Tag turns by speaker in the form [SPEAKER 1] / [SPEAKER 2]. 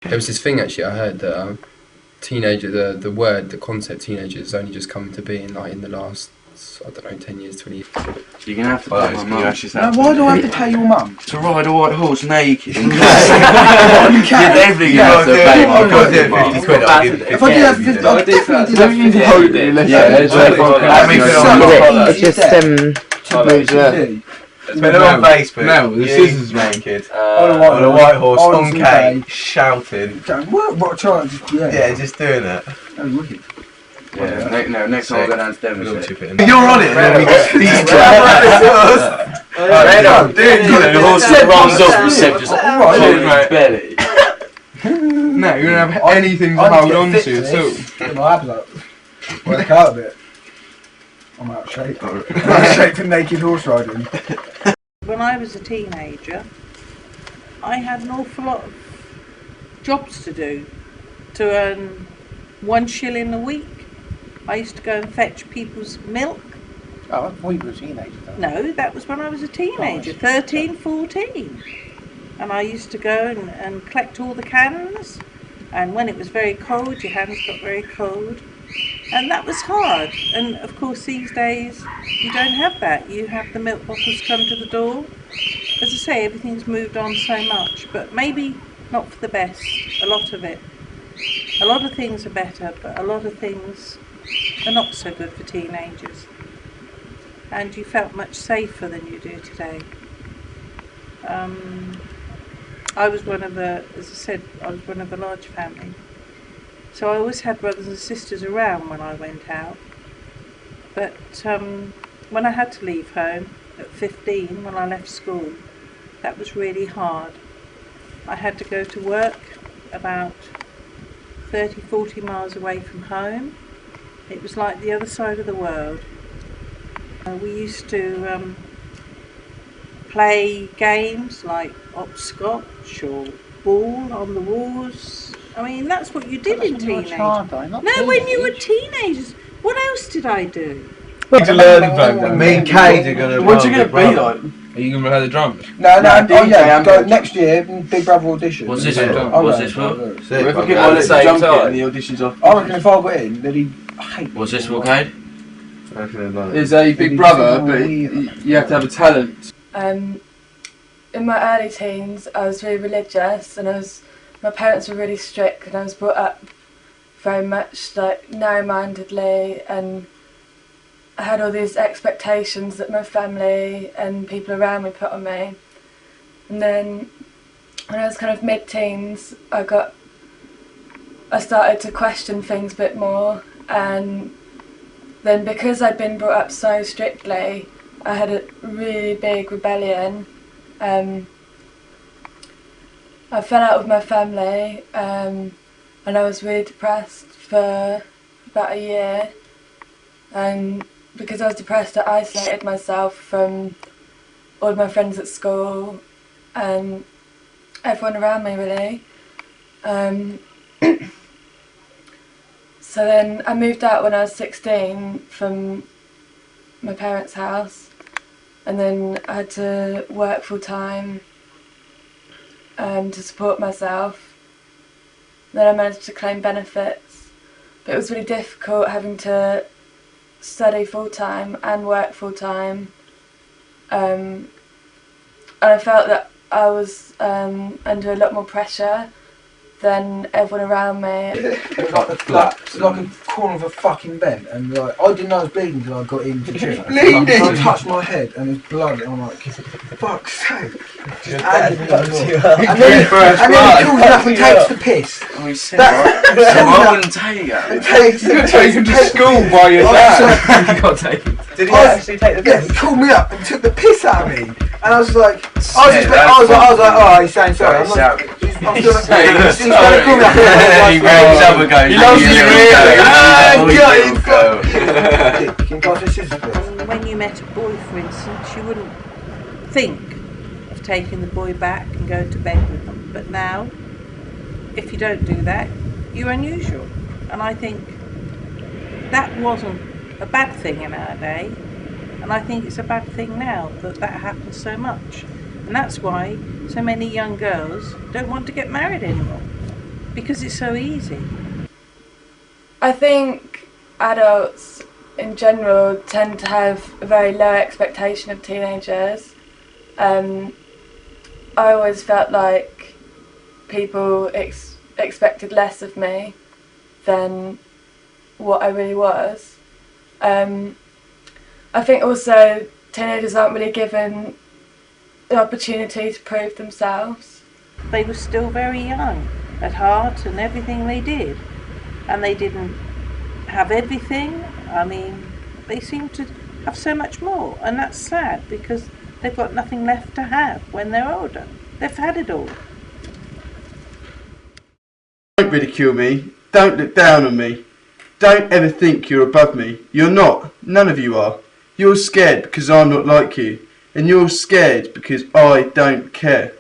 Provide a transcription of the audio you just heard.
[SPEAKER 1] There was this thing actually I heard that teenager, the concept teenager has only just come to be in the last, I don't know, 10 years, 20 years.
[SPEAKER 2] You're going to have to pay my mum.
[SPEAKER 3] Why do I have to pay your mum?
[SPEAKER 2] To ride a white horse naked. You
[SPEAKER 3] You can.
[SPEAKER 2] definitely going to have to pay my mum.
[SPEAKER 4] I'll do it 50 quid, I'll give it
[SPEAKER 3] If I did have 50, I'd definitely do that.
[SPEAKER 5] It's just
[SPEAKER 4] Put it on Facebook.
[SPEAKER 6] No, the scissors naked.
[SPEAKER 4] On a white horse, on K, shouting.
[SPEAKER 3] What charge?
[SPEAKER 4] Yeah, just doing it.
[SPEAKER 3] That was wicked.
[SPEAKER 2] Yeah, next time I'll go down to Devonshire.
[SPEAKER 4] You're on it, and then we get these
[SPEAKER 2] The horse runs off with Seb just holding his belly.
[SPEAKER 6] No, you don't have anything to hold on to at all.
[SPEAKER 3] My abs up. Work out a bit. I'm out of shape. I'm out of shape for naked horse riding.
[SPEAKER 7] When I was a teenager, I had an awful lot of jobs to do to earn 1 shilling a week. I used to go and fetch people's milk.
[SPEAKER 3] Oh, I thought you were a teenager though.
[SPEAKER 7] No, that was when I was a teenager, 13, 14. And I used to go and collect all the cans. And when it was very cold, your hands got very cold. And that was hard. And of course these days you don't have that. You have the milk bottles come to the door. As I say, everything's moved on so much, but maybe not for the best, a lot of it. A lot of things are better, but a lot of things are not so good for teenagers. And you felt much safer than you do today. I was one of a, as I said, I was one of a large family. So I always had brothers and sisters around when I went out. But when I had to leave home at 15, when I left school, that was really hard. I had to go to work about 30, 40 miles away from home. It was like the other side of the world. We used to play games like hopscotch or ball on the walls. I mean, that's what you did in teenage. No, when you were teenagers. What else did I do?
[SPEAKER 4] To learn from them. Me and Cade are going to.
[SPEAKER 2] What's it going to be like?
[SPEAKER 6] Are you going to play the drums?
[SPEAKER 3] No, go next year, Big Brother audition.
[SPEAKER 2] What's this
[SPEAKER 3] Yeah.
[SPEAKER 2] for? What's this for?
[SPEAKER 4] Sick,
[SPEAKER 2] If I
[SPEAKER 4] I'll
[SPEAKER 2] get
[SPEAKER 4] go.
[SPEAKER 2] my little jump kit and the auditions off.
[SPEAKER 3] I reckon if I got in, then he'd hate
[SPEAKER 2] What's this for, Cade?
[SPEAKER 4] I reckon they'd love it.
[SPEAKER 6] There's a Big Brother, but you have to have a talent.
[SPEAKER 5] in my early teens, I was really religious, and my parents were really strict, and I was brought up very much like narrow-mindedly, and I had all these expectations that my family and people around me put on me. And then when I was kind of mid-teens, I started to question things a bit more, and then because I'd been brought up so strictly, I had a really big rebellion. I fell out with my family, and I was really depressed for about a year, and because I was depressed, I isolated myself from all of my friends at school and everyone around me, really. So then I moved out when I was 16 from my parents' house, and then I had to work full time to support myself. Then I managed to claim benefits, but it was really difficult having to study full time and work full time, and I felt that I was under a lot more pressure than everyone around me.
[SPEAKER 3] It was like a corner of a fucking bed, and like I didn't know I was bleeding until I got into the gym. Bleeding! I touched my head and there's blood, and I'm like, fuck's sake. Just and then he calls me up and takes the piss.
[SPEAKER 2] I said, I wouldn't take it.
[SPEAKER 6] You got taken to school by your dad.
[SPEAKER 2] You got taken.
[SPEAKER 4] Did he actually take the
[SPEAKER 3] Yeah,
[SPEAKER 4] piss?
[SPEAKER 3] he called me up and took the piss out of me, and I was like, I was like, oh, he's saying sorry. I'm like, I'm doing
[SPEAKER 2] He grabs up and goes,
[SPEAKER 3] he loves his
[SPEAKER 7] And when you met a boy, for instance, you wouldn't think of taking the boy back and going to bed with them. But now, if you don't do that, you're unusual. And I think that wasn't a bad thing in our day. And I think it's a bad thing now that happens so much. And that's why so many young girls don't want to get married anymore. because it's so easy.
[SPEAKER 5] I think adults in general tend to have a very low expectation of teenagers. I always felt like people expected less of me than what I really was. I think also teenagers aren't really given the opportunity to prove themselves.
[SPEAKER 7] They were still very young at heart and everything they did. And they didn't have everything. I mean, they seem to have so much more. And that's sad because they've got nothing left to have when they're older. They've had it all.
[SPEAKER 8] Don't ridicule me. Don't look down on me. Don't ever think you're above me. You're not. None of you are. You're scared because I'm not like you. And you're scared because I don't care.